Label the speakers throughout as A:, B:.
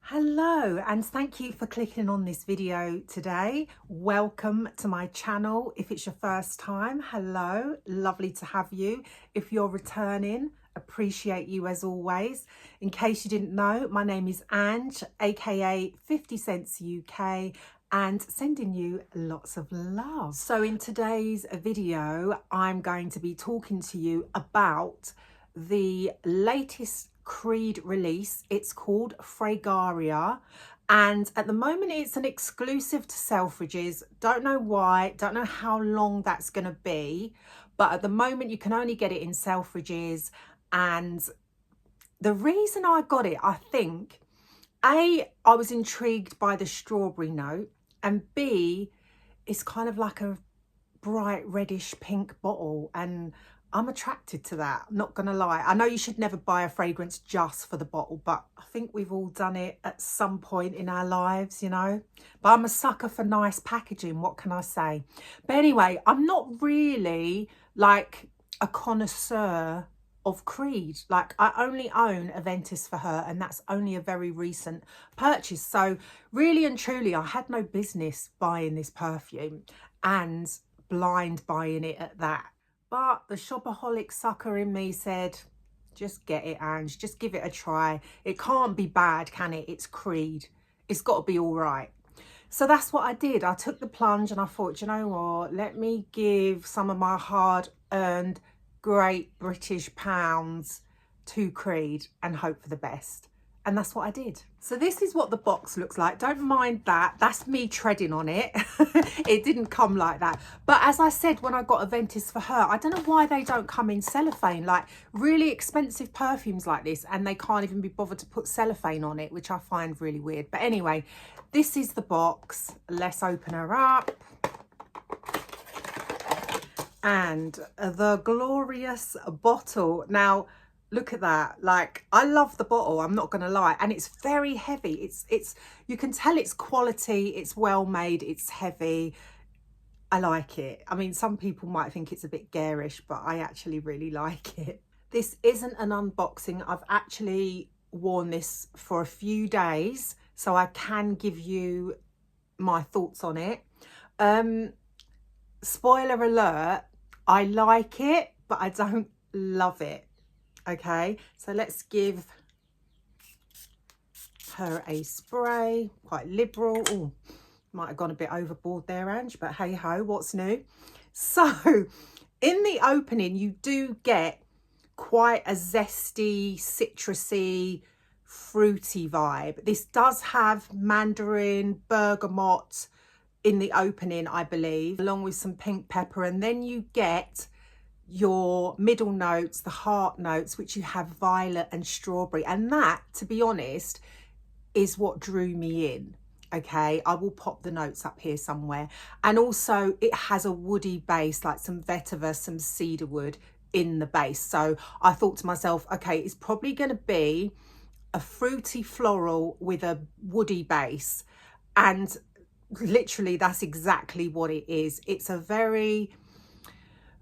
A: Hello, and thank you for clicking on this video today. Welcome to my channel. If it's your first time, hello, lovely to have you. If you're returning, appreciate you as always. In case you didn't know, my name is Ange, aka 50 Cents UK, and sending you lots of love. So in today's video, I'm going to be talking to you about the latest Creed release. It's called Fragaria, and at the moment it's an exclusive to Selfridges. Don't know why, don't know how long that's going to be, but at the moment you can only get it in Selfridges. And the reason I got it, I think, A, I was intrigued by the strawberry note, and B, it's kind of like a bright reddish pink bottle, and I'm attracted to that, I'm not gonna lie. I know you should never buy a fragrance just for the bottle, but I think we've all done it at some point in our lives, you know. But I'm a sucker for nice packaging, what can I say? But anyway, I'm not really like a connoisseur of Creed. Like, I only own Aventus for her, and that's only a very recent purchase. So really and truly, I had no business buying this perfume, and blind buying it at that. But the shopaholic sucker in me said, just get it, Ange, just give it a try. It can't be bad, can it? It's Creed. It's got to be all right. So that's what I did. I took the plunge and I thought, you know what, let me give some of my hard-earned Great British pounds to Creed and hope for the best. And that's what I did. So this is what the box looks like. Don't mind that. That's me treading on it. It didn't come like that. But as I said, when I got Aventus for her, I don't know why they don't come in cellophane. Like really expensive perfumes like this, and they can't even be bothered to put cellophane on it, which I find really weird. But anyway, this is the box. Let's open her up. And the glorious bottle. Now, look at that. Like, I love the bottle, I'm not gonna lie, and it's very heavy. It's you can tell it's quality, it's well made, it's heavy. I like it. I mean, some people might think it's a bit garish, but I actually really like it. This isn't an unboxing. I've actually worn this for a few days, so I can give you my thoughts on it. Spoiler alert, I like it, but I don't love it. Okay, so let's give her a spray. Quite liberal. Oh, might have gone a bit overboard there, Ange, but hey ho, what's new? So in the opening, you do get quite a zesty, citrusy, fruity vibe. This does have mandarin, bergamot in the opening, I believe, along with some pink pepper, and then you get your middle notes, the heart notes, which you have violet and strawberry. And that, to be honest, is what drew me in. Okay, I will pop the notes up here somewhere. And also it has a woody base, like some vetiver, some cedarwood in the base. So I thought to myself, okay, it's probably going to be a fruity floral with a woody base. And literally that's exactly what it is. It's a very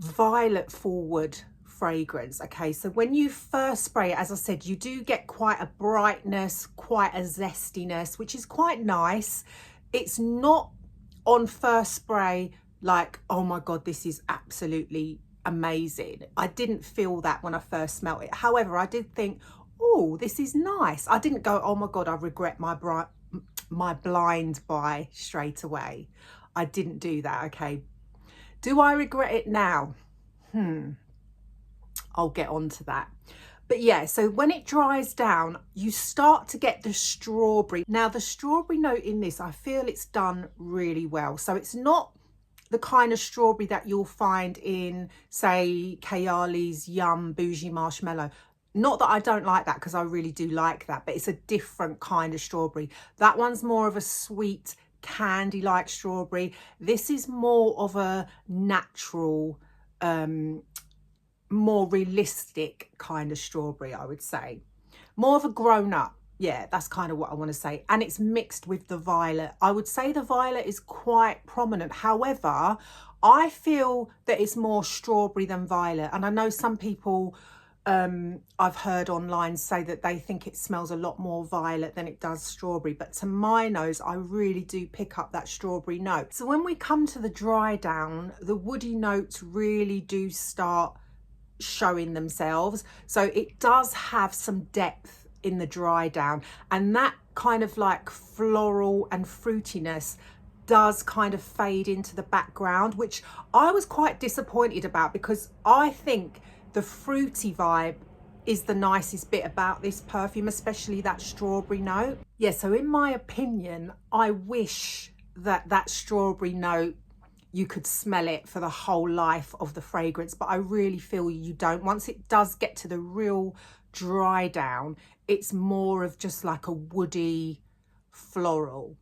A: violet forward fragrance. Okay, so when you first spray it, as I said, you do get quite a brightness, quite a zestiness, which is quite nice. It's not on first spray like, oh my god, this is absolutely amazing. I didn't feel that when I first smelled it. However, I did think, oh, this is nice. I didn't go, oh my god, I regret my blind buy straight away. I didn't do that. Okay, do I regret it now? I'll get on to that. But yeah, so when it dries down, you start to get the strawberry. Now, the strawberry note in this, I feel it's done really well. So it's not the kind of strawberry that you'll find in, say, Kayali's Yum Bougie Marshmallow. Not that I don't like that, because I really do like that, but it's a different kind of strawberry. That one's more of a sweet, candy-like strawberry. This is more of a natural, more realistic kind of strawberry, I would say. More of a grown-up. Yeah, that's kind of what I want to say. And it's mixed with the violet. I would say the violet is quite prominent. However, I feel that it's more strawberry than violet. And I know some people I've heard online say that they think it smells a lot more violet than it does strawberry, but to my nose I really do pick up that strawberry note. So when we come to the dry down, the woody notes really do start showing themselves. So it does have some depth in the dry down, and that kind of like floral and fruitiness does kind of fade into the background, which I was quite disappointed about, because I think the fruity vibe is the nicest bit about this perfume, especially that strawberry note. Yeah, so in my opinion, I wish that that strawberry note, you could smell it for the whole life of the fragrance, but I really feel you don't. Once it does get to the real dry down, it's more of just like a woody floral.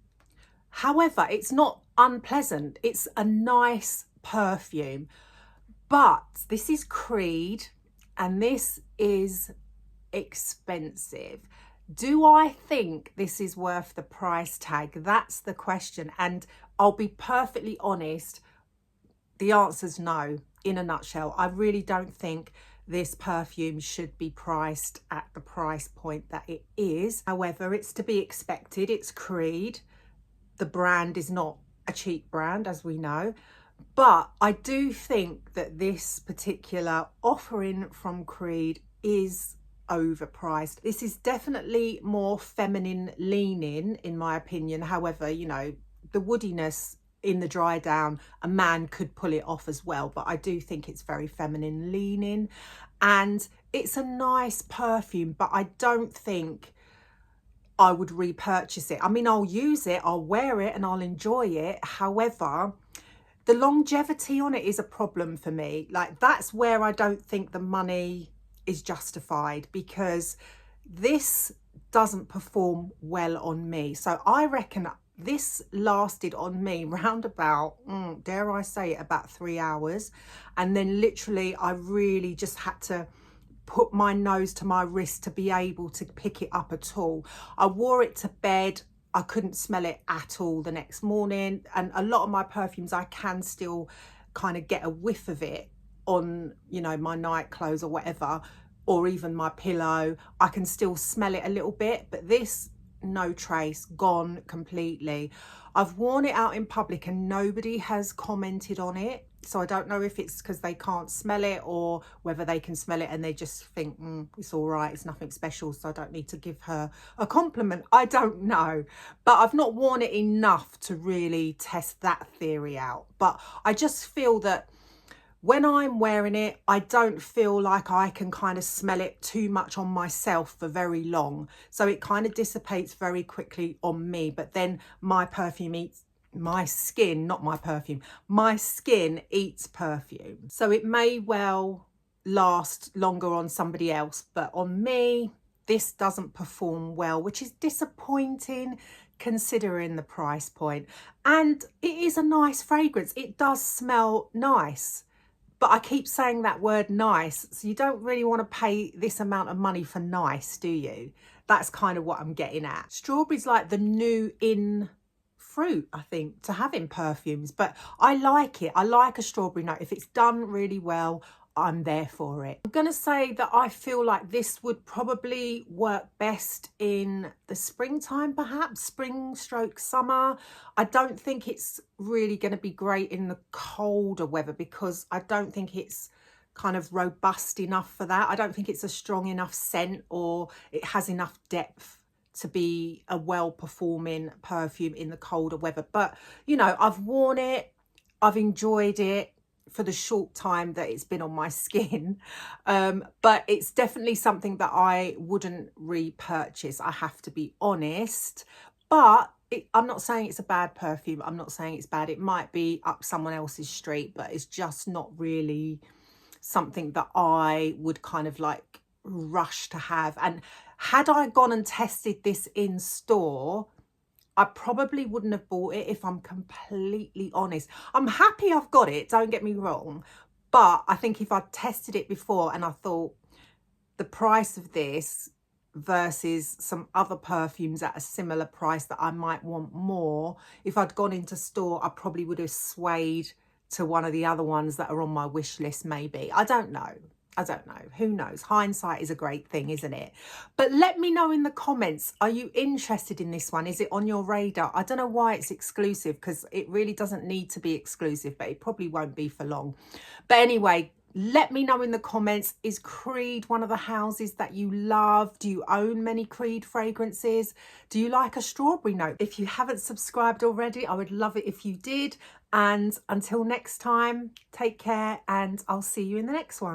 A: However, it's not unpleasant. It's a nice perfume, but this is Creed and this is expensive. Do I think this is worth the price tag? That's the question. And I'll be perfectly honest, the answer's no, in a nutshell. I really don't think this perfume should be priced at the price point that it is. However, it's to be expected. It's Creed. The brand is not a cheap brand, as we know. But I do think that this particular offering from Creed is overpriced. This is definitely more feminine leaning, in my opinion. However, you know, the woodiness in the dry down, a man could pull it off as well, but I do think it's very feminine leaning, and it's a nice perfume, but I don't think I would repurchase it. I mean, I'll use it, I'll wear it and I'll enjoy it. However, the longevity on it is a problem for me. Like, that's where I don't think the money is justified, because this doesn't perform well on me. So I reckon this lasted on me round about, dare I say it, about 3 hours. And then literally I really just had to put my nose to my wrist to be able to pick it up at all. I wore it to bed. I couldn't smell it at all the next morning. And a lot of my perfumes, I can still kind of get a whiff of it on, you know, my night clothes or whatever, or even my pillow. I can still smell it a little bit, but this, no trace, gone completely. I've worn it out in public and nobody has commented on it. So I don't know if it's because they can't smell it, or whether they can smell it and they just think, it's all right, it's nothing special, so I don't need to give her a compliment. I don't know. But I've not worn it enough to really test that theory out. But I just feel that when I'm wearing it, I don't feel like I can kind of smell it too much on myself for very long. So it kind of dissipates very quickly on me. But then my perfume eats my skin, not my perfume. My skin eats perfume. So it may well last longer on somebody else, but on me, this doesn't perform well, which is disappointing considering the price point. And it is a nice fragrance. It does smell nice. But I keep saying that word nice, so you don't really want to pay this amount of money for nice, do you? That's kind of what I'm getting at. Strawberry's like the new in fruit, I think, to have in perfumes, but I like it. I like a strawberry note. If it's done really well, I'm there for it. I'm gonna say that I feel like this would probably work best in the springtime, perhaps spring/summer. I don't think it's really going to be great in the colder weather, because I don't think it's kind of robust enough for that. I don't think it's a strong enough scent, or it has enough depth to be a well-performing perfume in the colder weather. But, you know, I've worn it, I've enjoyed it for the short time that it's been on my skin, but it's definitely something that I wouldn't repurchase, I have to be honest. But I'm not saying it's a bad perfume. I'm not saying it's bad. It might be up someone else's street, but it's just not really something that I would kind of like rush to have. And had I gone and tested this in store, I probably wouldn't have bought it, if I'm completely honest. I'm happy I've got it, don't get me wrong. But I think if I'd tested it before and I thought the price of this versus some other perfumes at a similar price that I might want more, if I'd gone into store, I probably would have swayed to one of the other ones that are on my wish list maybe. I don't know. I don't know. Who knows? Hindsight is a great thing, isn't it? But let me know in the comments, are you interested in this one? Is it on your radar? I don't know why it's exclusive, because it really doesn't need to be exclusive, but it probably won't be for long. But anyway, let me know in the comments, is Creed one of the houses that you love? Do you own many Creed fragrances? Do you like a strawberry note? If you haven't subscribed already, I would love it if you did. And until next time, take care, and I'll see you in the next one.